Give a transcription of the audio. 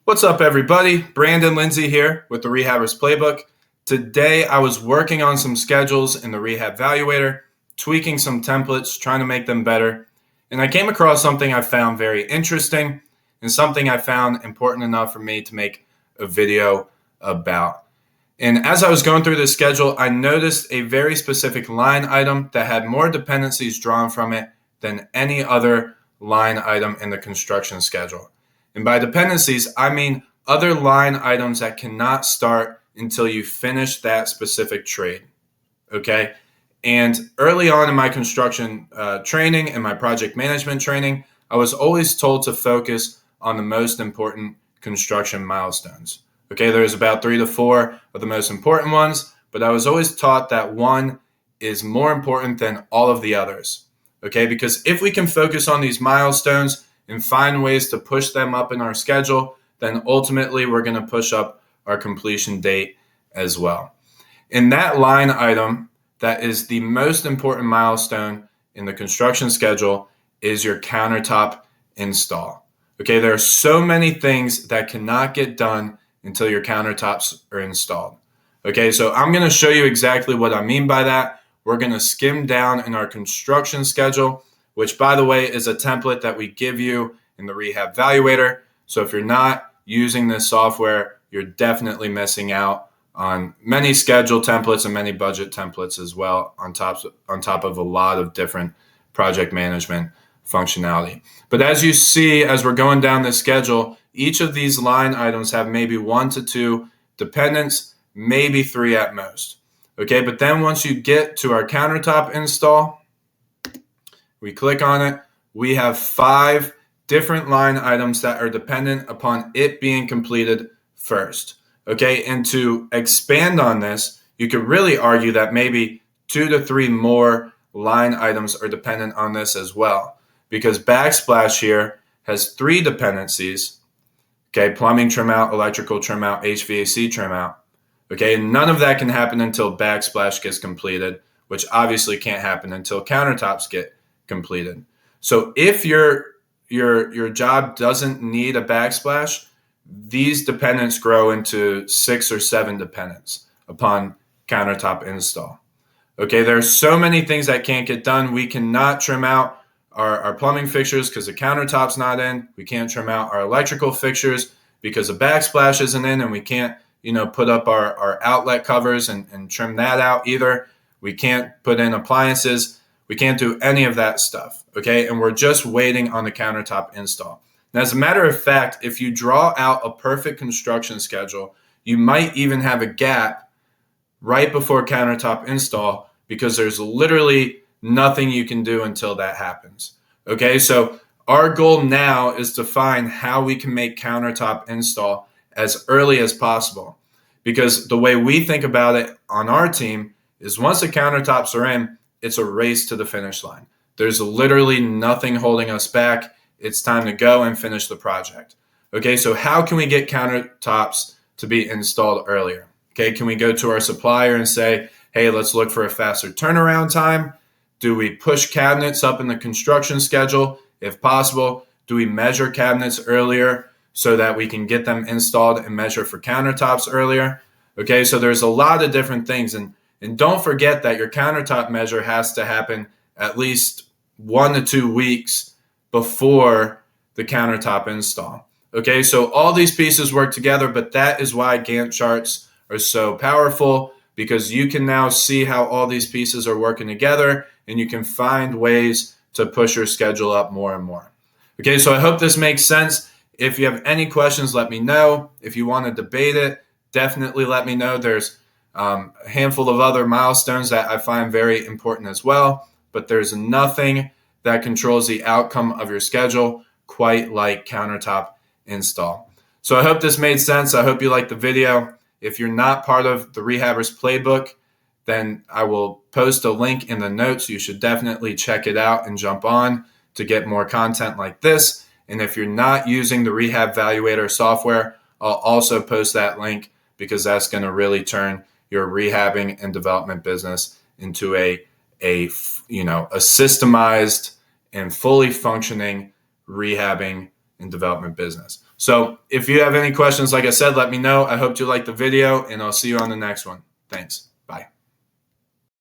What's up, everybody? Brandon Lindsay here with the Rehabbers Playbook. Today, I was working on some schedules in the Rehab Valuator, tweaking some templates, trying to make them better. And I came across something I found very interesting and something I found important enough for me to make a video about. And as I was going through this schedule, I noticed a very specific line item that had more dependencies drawn from it than any other line item in the construction schedule. And by dependencies, I mean other line items that cannot start until you finish that specific trade, okay? And early on in my construction training and my project management training, I was always told to focus on the most important construction milestones. Okay, there's about 3 to 4 of the most important ones, but I was always taught that one is more important than all of the others. Okay, because if we can focus on these milestones and find ways to push them up in our schedule, then ultimately we're going to push up our completion date as well. And that line item that is the most important milestone in the construction schedule is your countertop install. Okay, there are so many things that cannot get done until your countertops are installed. Okay, so I'm going to show you exactly what I mean by that. We're going to skim down in our construction schedule, which, by the way, is a template that we give you in the Rehab Valuator. So if you're not using this software, you're definitely missing out on many schedule templates and many budget templates as well, on top of a lot of different project management functionality. But as you see, as we're going down this schedule, each of these line items have maybe 1 to 2 dependents, maybe 3 at most. Okay, but then once you get to our countertop install, we click on it, we have 5 different line items that are dependent upon it being completed first. Okay, and to expand on this, you could really argue that maybe 2 to 3 more line items are dependent on this as well, because backsplash here has 3 dependencies. Okay, plumbing trim out, electrical trim out, HVAC trim out. Okay, and none of that can happen until backsplash gets completed, which obviously can't happen until countertops get completed. So if your job doesn't need a backsplash, these dependents grow into 6 or 7 dependents upon countertop install. Okay, there are so many things that can't get done. We cannot trim out our plumbing fixtures because the countertop's not in. We can't trim out our electrical fixtures because the backsplash isn't in, and we can't put up our outlet covers and trim that out either. We can't put in appliances. We can't do any of that stuff, okay? And we're just waiting on the countertop install. And as a matter of fact, if you draw out a perfect construction schedule, you might even have a gap right before countertop install because there's literally nothing you can do until that happens, okay? So our goal now is to find how we can make countertop install as early as possible, because the way we think about it on our team is once the countertops are in, it's a race to the finish line. There's literally nothing holding us back. It's time to go and finish the project. Okay, so how can we get countertops to be installed earlier? Okay, can we go to our supplier and say, hey, let's look for a faster turnaround time? Do we push cabinets up in the construction schedule? If possible, do we measure cabinets earlier so that we can get them installed and measure for countertops earlier? Okay, so there's a lot of different things. And don't forget that your countertop measure has to happen at least 1 to 2 weeks before the countertop install. Okay, so all these pieces work together, but that is why Gantt charts are so powerful, because you can now see how all these pieces are working together and you can find ways to push your schedule up more and more. Okay, so I hope this makes sense. If you have any questions, let me know. If you want to debate it, definitely let me know. There's a handful of other milestones that I find very important as well, but there's nothing that controls the outcome of your schedule quite like countertop install. So I hope this made sense. I hope you liked the video. If you're not part of the Rehabbers Playbook, then I will post a link in the notes. You should definitely check it out and jump on to get more content like this. And if you're not using the Rehab Valuator software, I'll also post that link, because that's going to really turn your rehabbing and development business into a systemized and fully functioning rehabbing and development business. So if you have any questions, like I said, let me know. I hope you liked the video, and I'll see you on the next one. Thanks. Bye.